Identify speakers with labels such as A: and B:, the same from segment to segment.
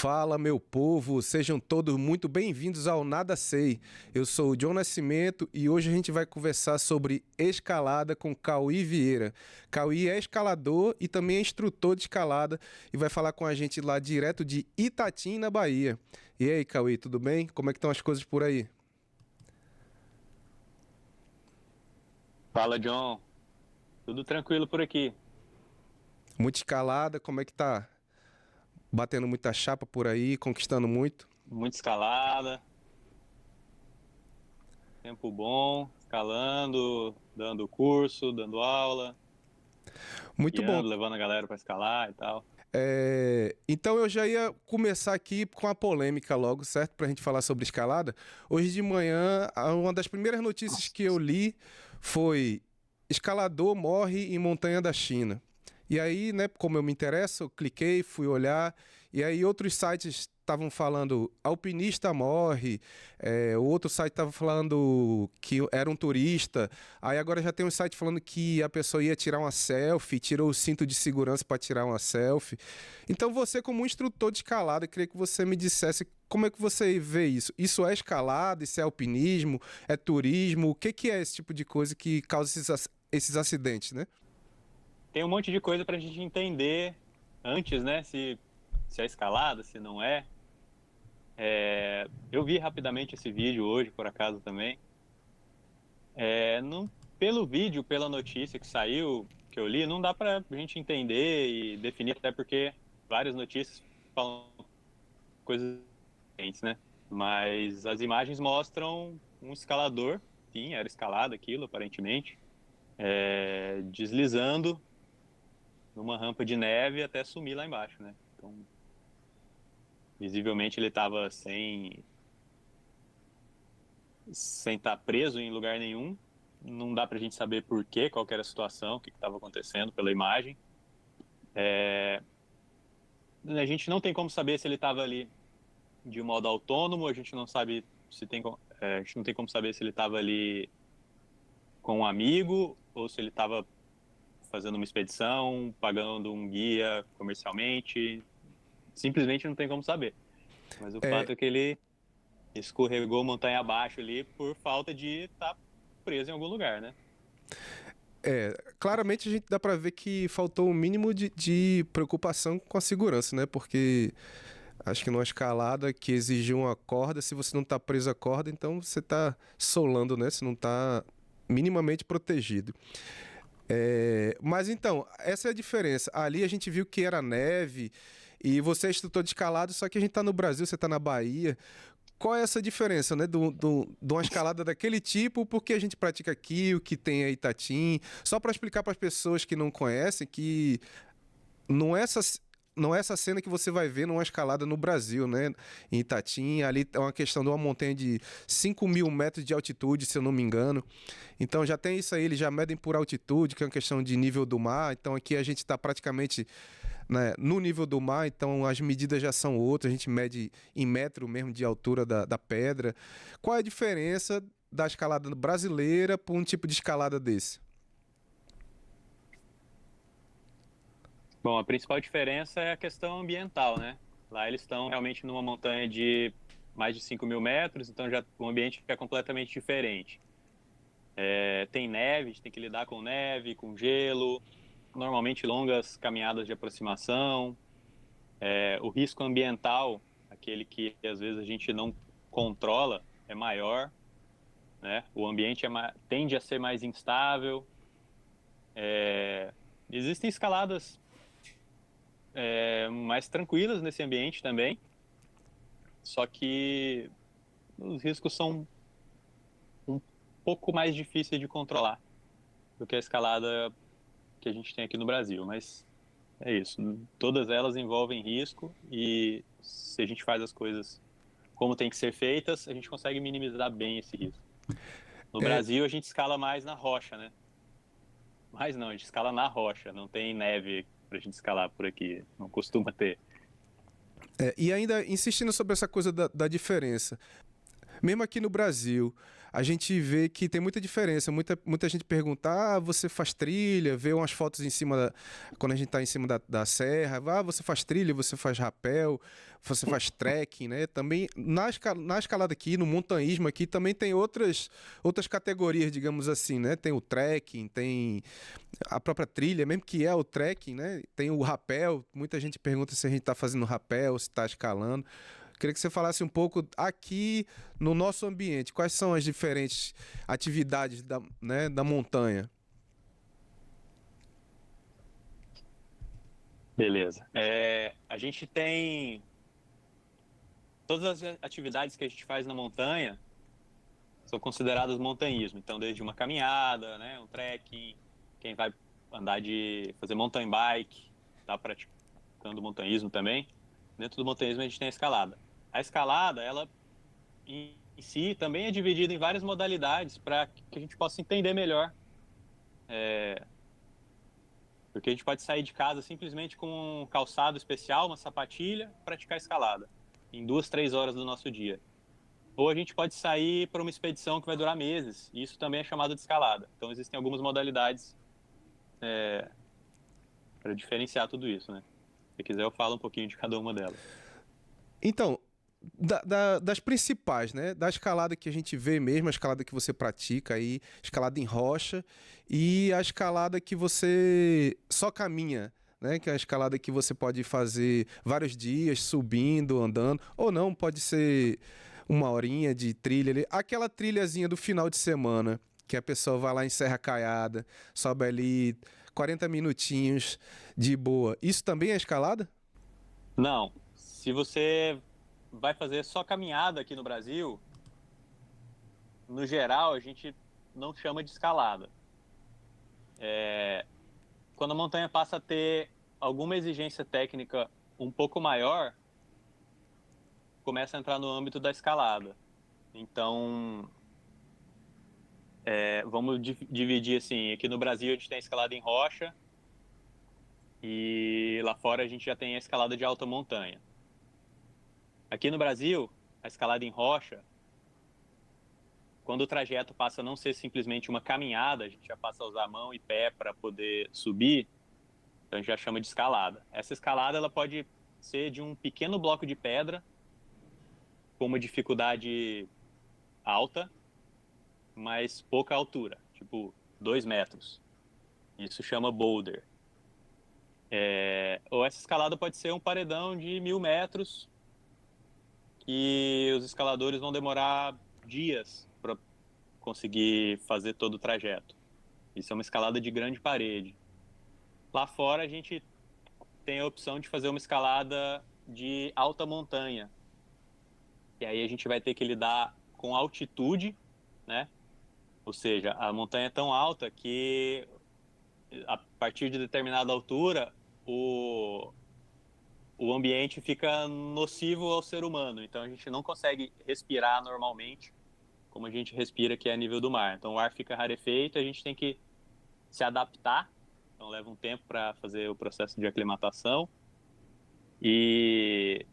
A: Fala, meu povo, sejam todos muito bem-vindos ao Nada Sei. Eu sou o John Nascimento e hoje a gente vai conversar sobre escalada com Cauí Vieira. Cauí é escalador e também é instrutor de escalada e vai falar com a gente lá direto de Itatim, na Bahia. E aí, Cauí, tudo bem? Como é que estão as coisas por aí?
B: Fala, John. Tudo tranquilo por aqui.
A: Muita escalada, como é que tá? Batendo muita chapa por aí, conquistando muito?
B: Muita escalada, tempo bom, escalando, dando curso, dando aula,
A: Muito bom.
B: guiando, levando a galera para escalar e tal.
A: Então eu já ia começar aqui com a polêmica logo, certo? Pra gente falar sobre escalada. Hoje de manhã, uma das primeiras notícias que eu li foi: escalador morre em montanha da China. E aí, né, como eu me interesso, eu cliquei, fui olhar, e aí outros sites estavam falando alpinista morre, o outro site estava falando que era um turista, aí agora já tem um site falando que a pessoa ia tirar uma selfie, tirou o cinto de segurança para tirar uma selfie. Então você, como um instrutor de escalada, eu queria que você me dissesse como é que você vê isso. Isso é escalada, isso é alpinismo, é turismo, o que que é esse tipo de coisa que causa esses acidentes, né?
B: Tem um monte de coisa para a gente entender antes, né? Se é escalada, se não é. Eu vi rapidamente esse vídeo hoje, por acaso também. Não, pelo vídeo, pela notícia que saiu, que eu li, não dá para a gente entender e definir, até porque várias notícias falam coisas diferentes, né? Mas as imagens mostram um escalador, sim, era escalada aquilo, aparentemente, deslizando numa rampa de neve até sumir lá embaixo, né? Então, visivelmente ele estava sem estar preso em lugar nenhum. Não dá para a gente saber por quê, qual que era a situação, o que estava acontecendo pela imagem. A gente não tem como saber se ele estava ali de modo autônomo, a gente não sabe se tem, a gente não tem como saber se ele estava ali com um amigo ou se ele estava fazendo uma expedição, pagando um guia comercialmente. Simplesmente não tem como saber. Mas o fato é que ele escorregou montanha abaixo ali por falta de estar preso em algum lugar, né?
A: Claramente a gente dá pra ver que faltou o mínimo de preocupação com a segurança, né? Porque acho que numa escalada que exige uma corda, se você não tá preso à corda, então você tá solando, né? Você não tá minimamente protegido. Mas então, essa é a diferença. Ali a gente viu que era neve e você é instrutor de escalada, só que a gente tá no Brasil, você tá na Bahia. Qual é essa diferença, né, de uma escalada daquele tipo, porque a gente pratica aqui, o que tem aí Itatim? Só para explicar para as pessoas que não conhecem que não é essa, não é essa cena que você vai ver numa escalada no Brasil, né? Em Itatim, ali é uma questão de uma montanha de 5.000 metros de altitude, se eu não me engano. Então já tem isso aí, eles já medem por altitude, que é uma questão de nível do mar. Então aqui a gente está praticamente, né, no nível do mar, então as medidas já são outras, a gente mede em metro mesmo de altura da pedra. Qual é a diferença da escalada brasileira para um tipo de escalada desse?
B: Bom, a principal diferença é a questão ambiental, né? Lá eles estão realmente numa montanha de mais de 5.000 metros, então já o ambiente é completamente diferente. Tem neve, a gente tem que lidar com neve, com gelo, normalmente longas caminhadas de aproximação. O risco ambiental, aquele que às vezes a gente não controla, é maior, né? O ambiente tende a ser mais instável. Existem escaladas mais tranquilas nesse ambiente também, só que os riscos são um pouco mais difíceis de controlar do que a escalada que a gente tem aqui no Brasil, mas é isso. Todas elas envolvem risco e se a gente faz as coisas como tem que ser feitas, a gente consegue minimizar bem esse risco. No
A: É,
B: Brasil, a gente escala mais na rocha, né? Mas não, a gente escala na rocha, não tem neve pra gente escalar por aqui, não costuma ter.
A: e ainda insistindo sobre essa coisa da diferença. Mesmo aqui no Brasil, a gente vê que tem muita diferença. Muita gente pergunta, você faz trilha, vê umas fotos em cima quando a gente está em cima da serra, você faz trilha, você faz rapel, você faz trekking, né? Também na escalada aqui, no montanhismo aqui, também tem outras categorias, digamos assim, né? Tem o trekking, tem a própria trilha, mesmo que é o trekking, né? Tem o rapel, muita gente pergunta se a gente está fazendo rapel, se está escalando. Queria que você falasse um pouco aqui no nosso ambiente, quais são as diferentes atividades da montanha?
B: Beleza. A gente tem todas as atividades que a gente faz na montanha são consideradas montanhismo. Então, desde uma caminhada, né, um trekking, quem vai fazer mountain bike, tá praticando montanhismo também. Dentro do montanhismo a gente tem a escalada. A escalada, ela em si também é dividida em várias modalidades para que a gente possa entender melhor. Porque a gente pode sair de casa simplesmente com um calçado especial, uma sapatilha, praticar escalada em 2, 3 horas do nosso dia. Ou a gente pode sair para uma expedição que vai durar meses, e isso também é chamado de escalada. Então existem algumas modalidades para diferenciar tudo isso, né? Se quiser eu falo um pouquinho de cada uma delas.
A: Então, das principais, né? Da escalada que a gente vê mesmo, a escalada que você pratica aí, escalada em rocha, e a escalada que você só caminha, né? Que é a escalada que você pode fazer vários dias, subindo, andando, ou não, pode ser uma horinha de trilha ali. Aquela trilhazinha do final de semana, que a pessoa vai lá em Serra Caiada, sobe ali 40 minutinhos de boa. Isso também é escalada?
B: Não. Se você vai fazer só caminhada aqui no Brasil, no geral, a gente não chama de escalada. Quando a montanha passa a ter alguma exigência técnica um pouco maior, começa a entrar no âmbito da escalada. Então, vamos dividir assim, aqui no Brasil a gente tem a escalada em rocha e lá fora a gente já tem a escalada de alta montanha. Aqui no Brasil, a escalada em rocha, quando o trajeto passa a não ser simplesmente uma caminhada, a gente já passa a usar mão e pé para poder subir, então a gente já chama de escalada. Essa escalada ela pode ser de um pequeno bloco de pedra, com uma dificuldade alta, mas pouca altura, tipo 2 metros. Isso chama boulder. Ou essa escalada pode ser um paredão de 1.000 metros, e os escaladores vão demorar dias para conseguir fazer todo o trajeto. Isso é uma escalada de grande parede. Lá fora a gente tem a opção de fazer uma escalada de alta montanha. E aí a gente vai ter que lidar com altitude, né? Ou seja, a montanha é tão alta que a partir de determinada altura o ambiente fica nocivo ao ser humano. Então a gente não consegue respirar normalmente como a gente respira aqui a nível do mar. Então o ar fica rarefeito, a gente tem que se adaptar. Então leva um tempo para fazer o processo de aclimatação. E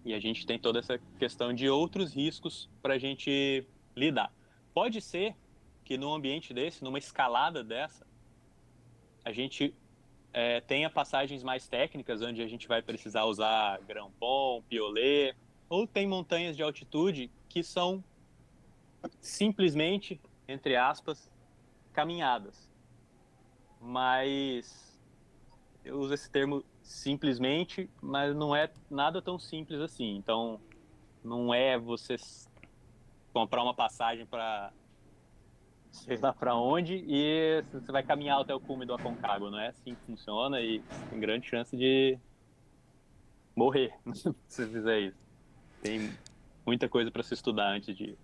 B: a gente tem toda essa questão de outros riscos para a gente lidar. Pode ser que num ambiente desse, numa escalada dessa, a gente tenha passagens mais técnicas, onde a gente vai precisar usar grampon, piolê, ou tem montanhas de altitude que são simplesmente, entre aspas, caminhadas. Mas eu uso esse termo simplesmente, mas não é nada tão simples assim. Então, não é você comprar uma passagem para sei lá para onde e você vai caminhar até o cume do Aconcagua. Não é assim que funciona e tem grande chance de morrer se você fizer isso. Tem muita coisa para se estudar antes de...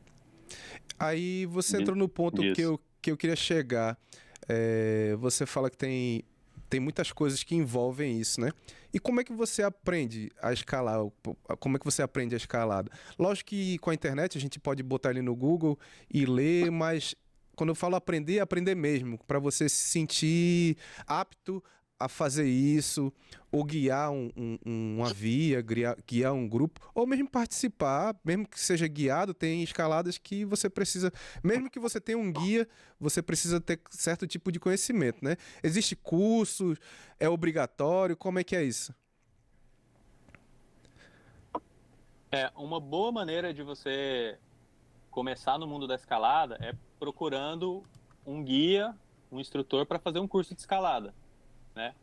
A: Aí você entrou no ponto que eu queria chegar. Você fala que tem muitas coisas que envolvem isso, né? E como é que você aprende a escalar? Como é que você aprende a escalada? Lógico que com a internet a gente pode botar ali no Google e ler, mas quando eu falo aprender, é aprender mesmo, para você se sentir apto a fazer isso, ou guiar uma via, guiar um grupo, ou mesmo participar, mesmo que seja guiado, tem escaladas que você precisa, mesmo que você tenha um guia, você precisa ter certo tipo de conhecimento, né? Existe curso, é obrigatório, como é que é isso?
B: Uma boa maneira de você começar no mundo da escalada é procurando um guia, um instrutor para fazer um curso de escalada, né?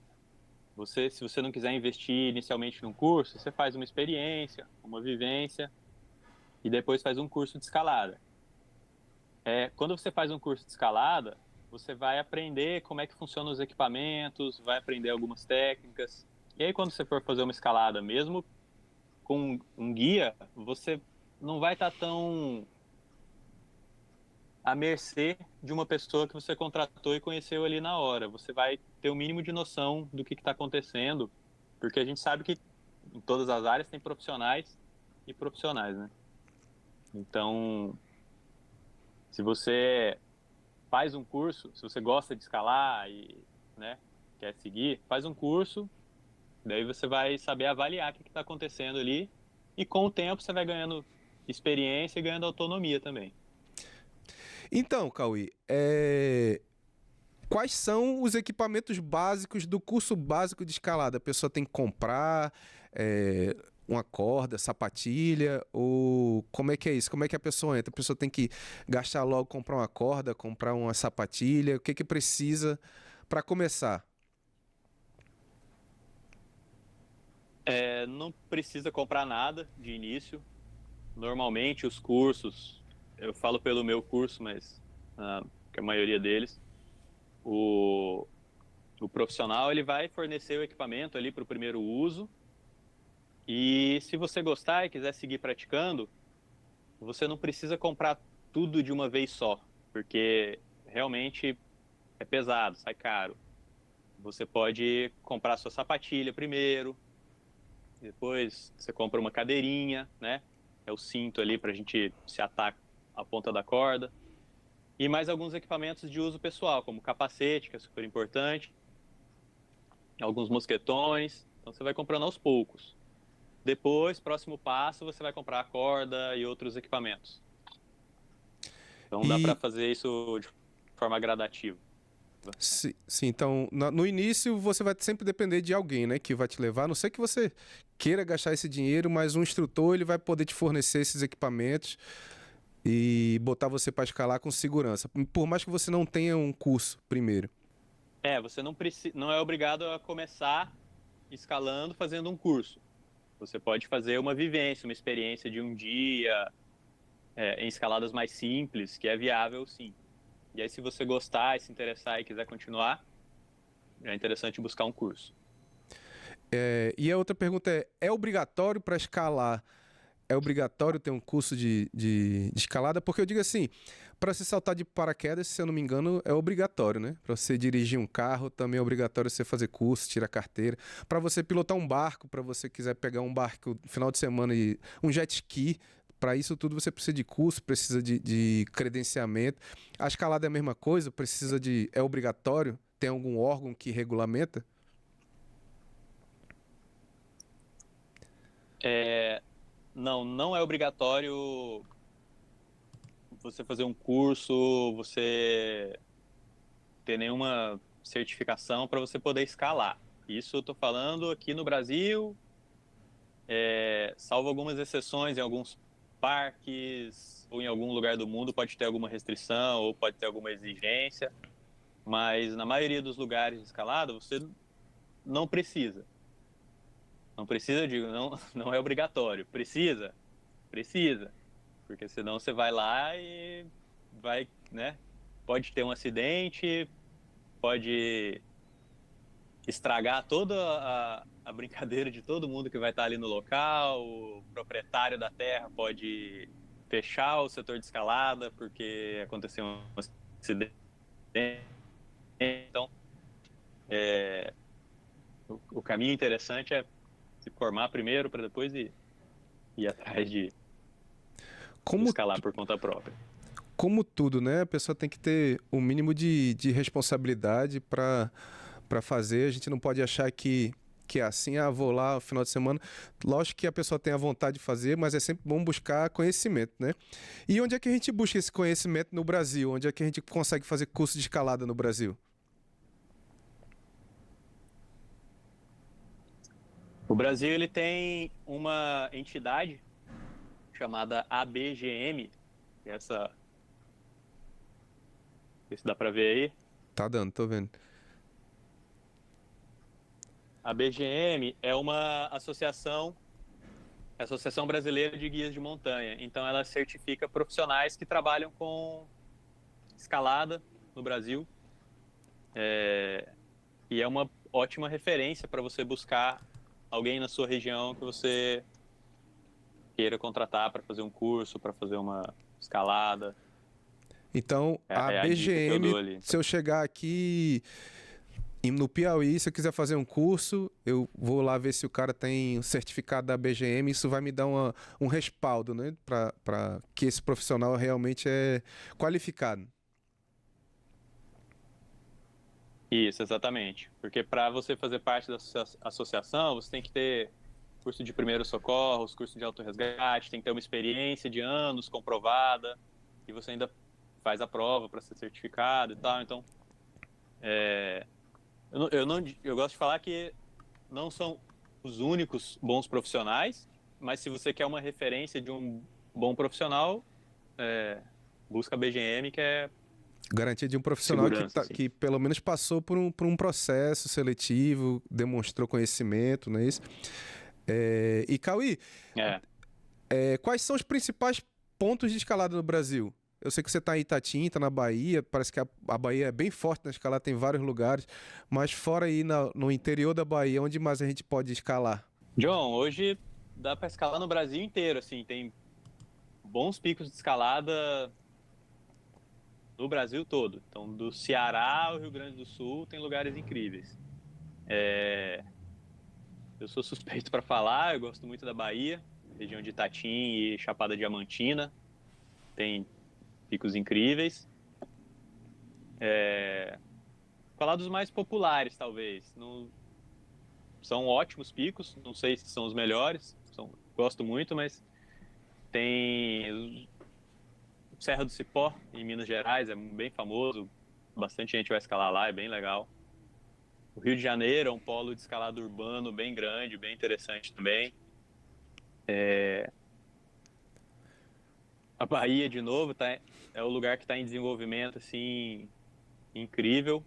B: Se você não quiser investir inicialmente num curso, você faz uma experiência, uma vivência e depois faz um curso de escalada. Quando você faz um curso de escalada, você vai aprender como é que funcionam os equipamentos, vai aprender algumas técnicas. E aí, quando você for fazer uma escalada, mesmo com um guia, você não vai estar tão à mercê de uma pessoa que você contratou e conheceu ali na hora. Você vai ter o mínimo de noção do que está acontecendo, porque a gente sabe que em todas as áreas tem profissionais e profissionais, né? Então, se você faz um curso, se você gosta de escalar e, né, quer seguir, faz um curso, daí você vai saber avaliar o que está acontecendo ali e com o tempo você vai ganhando experiência e ganhando autonomia também.
A: Então, Cauê, quais são os equipamentos básicos do curso básico de escalada? A pessoa tem que comprar uma corda, sapatilha, ou como é que é isso? Como é que a pessoa entra? A pessoa tem que gastar logo, comprar uma corda, comprar uma sapatilha? O que que precisa para começar?
B: Não precisa comprar nada de início. Normalmente os cursos, eu falo pelo meu curso, mas que a maioria deles, o profissional ele vai fornecer o equipamento ali para o primeiro uso. E se você gostar e quiser seguir praticando, você não precisa comprar tudo de uma vez só, porque realmente é pesado, sai caro. Você pode comprar sua sapatilha primeiro, depois você compra uma cadeirinha, né? É o cinto ali para a gente se atar a ponta da corda. E mais alguns equipamentos de uso pessoal, como capacete, que é super importante, alguns mosquetões. Então você vai comprando aos poucos. Depois, próximo passo, você vai comprar a corda e outros equipamentos. Então dá para
A: E
B: fazer isso de forma gradativa.
A: sim, então no início você vai sempre depender de alguém, né, que vai te levar. A não sei que você queira gastar esse dinheiro, mas um instrutor ele vai poder te fornecer esses equipamentos e botar você para escalar com segurança, por mais que você não tenha um curso primeiro.
B: Você não é obrigado a começar escalando fazendo um curso. Você pode fazer uma vivência, uma experiência de um dia, em escaladas mais simples, que é viável, sim. E aí, se você gostar, se interessar e quiser continuar, é interessante buscar um curso.
A: E a outra pergunta é obrigatório para escalar? É obrigatório ter um curso de escalada? Porque eu digo assim, para se saltar de paraquedas, se eu não me engano, é obrigatório, né? Para você dirigir um carro, também é obrigatório você fazer curso, tirar carteira. Para você pilotar um barco, para você quiser pegar um barco no final de semana e um jet ski, para isso tudo você precisa de curso, precisa de credenciamento. A escalada é a mesma coisa, precisa de... É obrigatório? Tem algum órgão que regulamenta?
B: Não, não é obrigatório você fazer um curso, você ter nenhuma certificação para você poder escalar. Isso eu estou falando aqui no Brasil, salvo algumas exceções em alguns parques ou em algum lugar do mundo pode ter alguma restrição ou pode ter alguma exigência, mas na maioria dos lugares de escalada você não precisa. Não precisa, digo, não é obrigatório. Precisa? Precisa. Porque senão você vai lá e vai, né? Pode ter um acidente, pode estragar toda a brincadeira de todo mundo que vai estar ali no local. O proprietário da terra pode fechar o setor de escalada porque aconteceu um acidente. Então, o caminho interessante é se formar primeiro para depois ir atrás de
A: Como
B: escalar por conta própria.
A: Como tudo, né? A pessoa tem que ter o mínimo de responsabilidade para fazer. A gente não pode achar que é assim, vou lá no final de semana. Lógico que a pessoa tem a vontade de fazer, mas é sempre bom buscar conhecimento, né? E onde é que a gente busca esse conhecimento no Brasil? Onde é que a gente consegue fazer curso de escalada no Brasil?
B: O Brasil ele tem uma entidade chamada ABGM, essa, não sei se dá para ver aí.
A: Tá dando, tô vendo.
B: A BGM é uma Associação Brasileira de Guias de Montanha. Então, ela certifica profissionais que trabalham com escalada no Brasil. E é uma ótima referência para você buscar alguém na sua região que você queira contratar para fazer um curso, para fazer uma escalada.
A: Então, a
B: É a dica que eu dou
A: BGM,
B: ali.
A: se eu chegar aqui no Piauí, se eu quiser fazer um curso, eu vou lá ver se o cara tem o certificado da BGM, isso vai me dar um respaldo, né? Para que esse profissional realmente é qualificado.
B: Isso, exatamente. Porque para você fazer parte da associação, você tem que ter curso de primeiros socorros, curso de autorresgate, tem que ter uma experiência de anos comprovada, e você ainda faz a prova para ser certificado e tal. Então, eu gosto de falar que não são os únicos bons profissionais, mas se você quer uma referência de um bom profissional, busca a BGM, que é
A: Garantia de um profissional
B: segurança, assim.
A: que pelo menos passou por um processo seletivo, demonstrou conhecimento, não é isso? E Cauí,
B: É.
A: quais são os principais pontos de escalada no Brasil? Eu sei que você está em Itatim, está na Bahia, parece que a Bahia é bem forte na escalada, tem vários lugares, mas fora aí no interior da Bahia, onde mais a gente pode escalar?
B: John, hoje dá para escalar no Brasil inteiro, assim, tem bons picos de escalada no Brasil todo. Então, do Ceará ao Rio Grande do Sul, tem lugares incríveis. Eu sou suspeito para falar, eu gosto muito da Bahia, região de Itatim e Chapada Diamantina, tem picos incríveis. Falar dos mais populares, talvez. Não, são ótimos picos, não sei se são os melhores, gosto muito, mas tem Serra do Cipó, em Minas Gerais, é bem famoso, bastante gente vai escalar lá, é bem legal. O Rio de Janeiro é um polo de escalada urbano bem grande, bem interessante também. A Bahia, de novo, é o lugar que está em desenvolvimento, assim, incrível.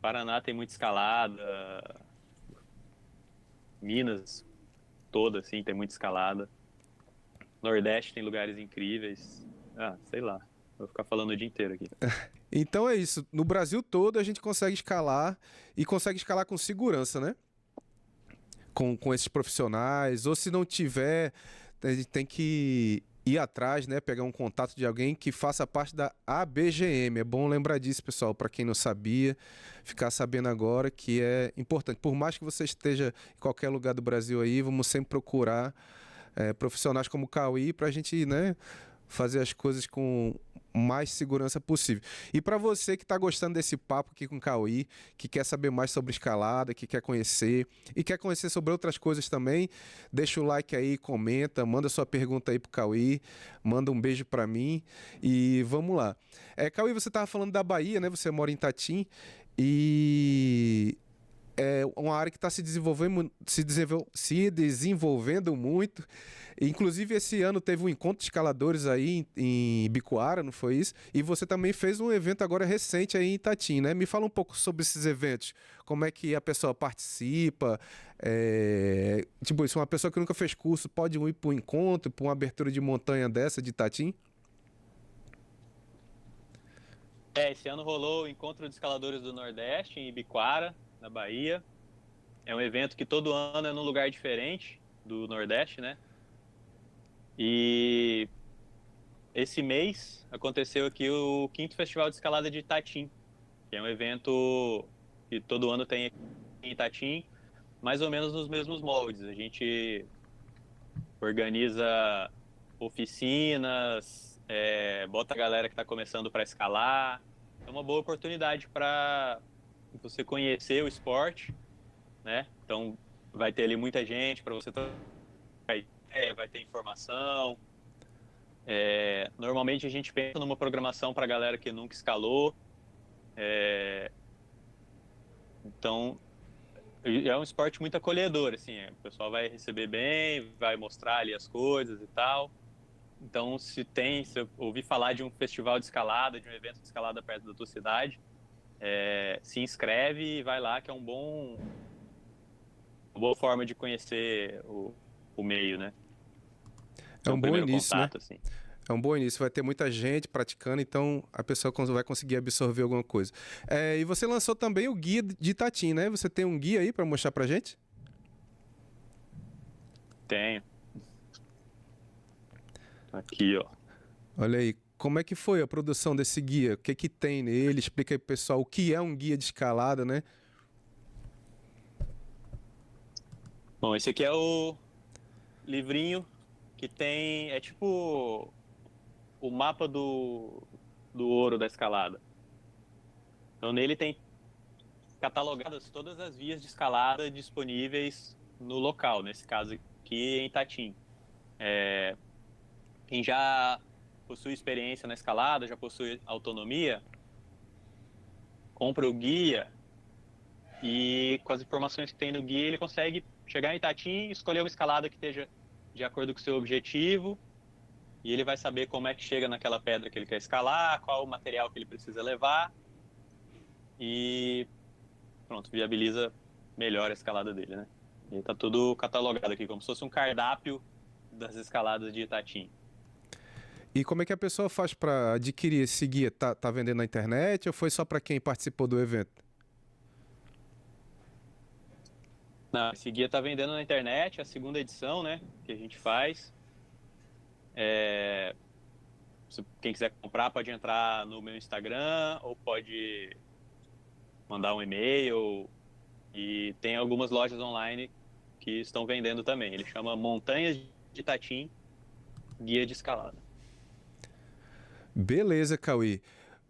B: Paraná tem muita escalada, Minas toda, assim, tem muita escalada. Nordeste tem lugares incríveis. Sei lá, vou ficar falando o dia inteiro aqui.
A: Então é isso, no Brasil todo a gente consegue escalar e consegue escalar com segurança, né? Com esses profissionais, ou se não tiver, a gente tem que ir atrás, né? Pegar um contato de alguém que faça parte da ABGM. É bom lembrar disso, pessoal, para quem não sabia, ficar sabendo agora que é importante. Por mais que você esteja em qualquer lugar do Brasil aí, vamos sempre procurar profissionais como o Cauí para a gente, né, fazer as coisas com mais segurança possível. E para você que está gostando desse papo aqui com o Cauí, que quer saber mais sobre escalada, que quer conhecer e quer conhecer sobre outras coisas também, deixa o like aí, comenta, manda sua pergunta aí pro Cauí, manda um beijo para mim e vamos lá. Cauí, você estava falando da Bahia, né? Você mora em Itatim e é uma área que está se desenvolvendo muito. Inclusive, esse ano teve um encontro de escaladores aí em Bicoara, não foi isso? E você também fez um evento agora recente aí em Itatim, né? Me fala um pouco sobre esses eventos. Como é que a pessoa participa? Tipo, se uma pessoa que nunca fez curso pode ir para um encontro, para uma abertura de montanha dessa de Itatim?
B: Esse ano rolou o Encontro de Escaladores do Nordeste, em Ibiquara, na Bahia. É um evento que todo ano é num lugar diferente do Nordeste, né? E esse mês aconteceu aqui o 5º Festival de Escalada de Itatim, que é um evento que todo ano tem aqui em Itatim, mais ou menos nos mesmos moldes. A gente organiza oficinas, bota a galera que está começando para escalar, é uma boa oportunidade para você conhecer o esporte, né? Então, vai ter ali muita gente para você trocar ideia, vai ter informação. Normalmente a gente pensa numa programação para a galera que nunca escalou. Então, é um esporte muito acolhedor, assim. O pessoal vai receber bem, vai mostrar ali as coisas e tal. Então, se eu ouvir falar de um festival de escalada, de um evento de escalada perto da tua cidade, se inscreve e vai lá, que é uma boa forma de conhecer o meio, né?
A: É
B: É
A: um
B: um
A: bom
B: primeiro
A: início, né?
B: contato, assim.
A: É um bom início. Vai ter muita gente praticando, então a pessoa vai conseguir absorver alguma coisa. E você lançou também o guia de Itatim, né? Você tem um guia aí para mostrar pra gente?
B: Tenho. Aqui, ó.
A: Olha aí. Como é que foi a produção desse guia? O que que tem nele? Explica aí pro pessoal o que é um guia de escalada, né?
B: Bom, esse aqui é o livrinho que tem... É tipo o mapa do ouro da escalada. Então, nele tem catalogadas todas as vias de escalada disponíveis no local, nesse caso aqui em Itatim. Quem já possui experiência na escalada, já possui autonomia, compra o guia e com as informações que tem no guia ele consegue chegar em Itatim, escolher uma escalada que esteja de acordo com o seu objetivo e ele vai saber como é que chega naquela pedra que ele quer escalar, qual o material que ele precisa levar e pronto, viabiliza melhor a escalada dele, né? E tá tudo catalogado aqui, como se fosse um cardápio das escaladas de Itatim.
A: E como é que a pessoa faz para adquirir esse guia? Tá vendendo na internet ou foi só para quem participou do evento?
B: Não, esse guia tá vendendo na internet, a segunda edição, né, que a gente faz. Quem quiser comprar pode entrar no meu Instagram ou pode mandar um e-mail e tem algumas lojas online que estão vendendo também. Ele chama Montanhas de Itatim, Guia de Escalada.
A: Beleza, Cauê.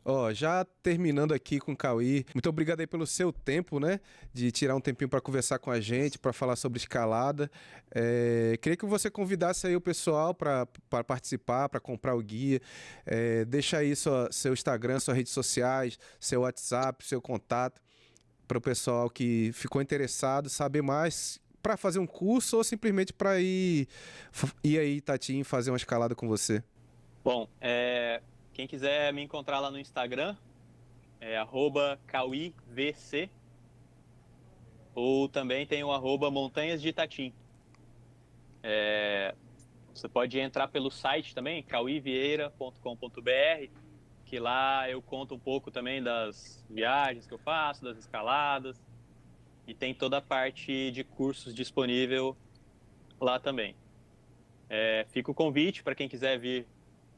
A: Ó, já terminando aqui com o Cauê, muito obrigado aí pelo seu tempo, né? De tirar um tempinho para conversar com a gente, para falar sobre escalada. Queria que você convidasse aí o pessoal para participar, para comprar o guia. Deixa aí seu Instagram, suas redes sociais, seu WhatsApp, seu contato, para o pessoal que ficou interessado saber mais para fazer um curso ou simplesmente para ir aí, Tatinho, fazer uma escalada com você.
B: Bom, quem quiser me encontrar lá no Instagram é @cauivc ou também tem o @montanhas de Itatim. Você pode entrar pelo site também, cauivieira.com.br, que lá eu conto um pouco também das viagens que eu faço, das escaladas, e tem toda a parte de cursos disponível lá também. Fica o convite para quem quiser vir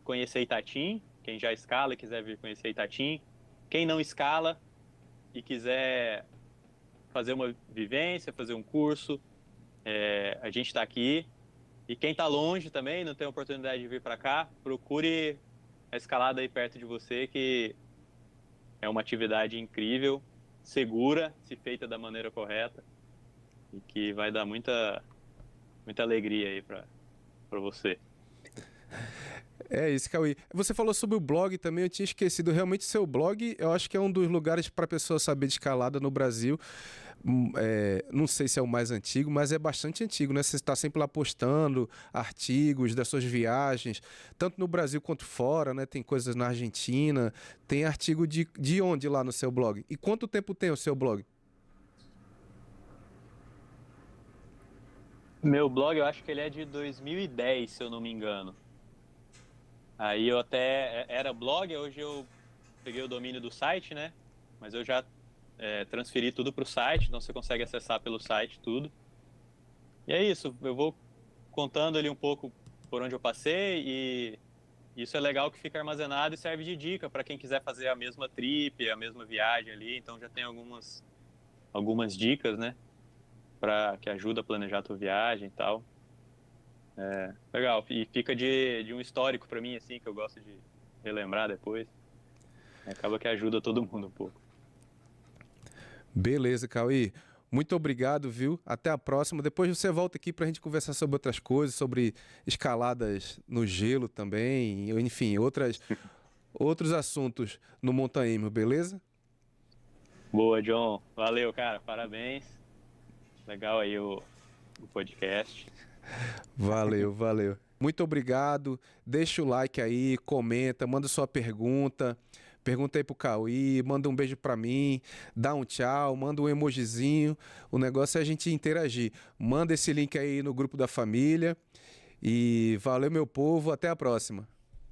B: conhecer Itatim, quem já escala e quiser vir conhecer Itatim. Quem não escala e quiser fazer uma vivência, fazer um curso, a gente está aqui. E quem está longe também, não tem oportunidade de vir para cá, procure a escalada aí perto de você, que é uma atividade incrível, segura, se feita da maneira correta e que vai dar muita alegria aí para você.
A: É isso, Cauê. Você falou sobre o blog também, eu tinha esquecido. Realmente, seu blog, eu acho que é um dos lugares para a pessoa saber de escalada no Brasil. Não sei se é o mais antigo, mas é bastante antigo, né? Você está sempre lá postando artigos das suas viagens, tanto no Brasil quanto fora, né? Tem coisas na Argentina, tem artigo de onde lá no seu blog? E quanto tempo tem o seu blog?
B: Meu blog, eu acho que ele é de 2010, se eu não me engano. Aí eu até era blog, hoje eu peguei o domínio do site, né? Mas eu já transferi tudo para o site, então você consegue acessar pelo site tudo. E é isso, eu vou contando ali um pouco por onde eu passei e isso é legal que fica armazenado e serve de dica para quem quiser fazer a mesma trip, a mesma viagem ali. Então já tem algumas dicas, né? Que ajuda a planejar a tua viagem e tal. Legal, e fica de um histórico para mim, assim, que eu gosto de relembrar depois. Acaba que ajuda todo mundo um pouco.
A: Beleza, Cauê. Muito obrigado, viu? Até a próxima. Depois você volta aqui para a gente conversar sobre outras coisas, sobre escaladas no gelo também, enfim, outros assuntos no montanhismo, beleza?
B: Boa, John. Valeu, cara. Parabéns. Legal aí o podcast.
A: Valeu, valeu. Muito obrigado. Deixa o like aí, comenta, manda sua pergunta. Pergunta aí pro Cauê, manda um beijo pra mim, dá um tchau, manda um emojizinho. O negócio é a gente interagir. Manda esse link aí no grupo da família. E valeu, meu povo. Até a próxima.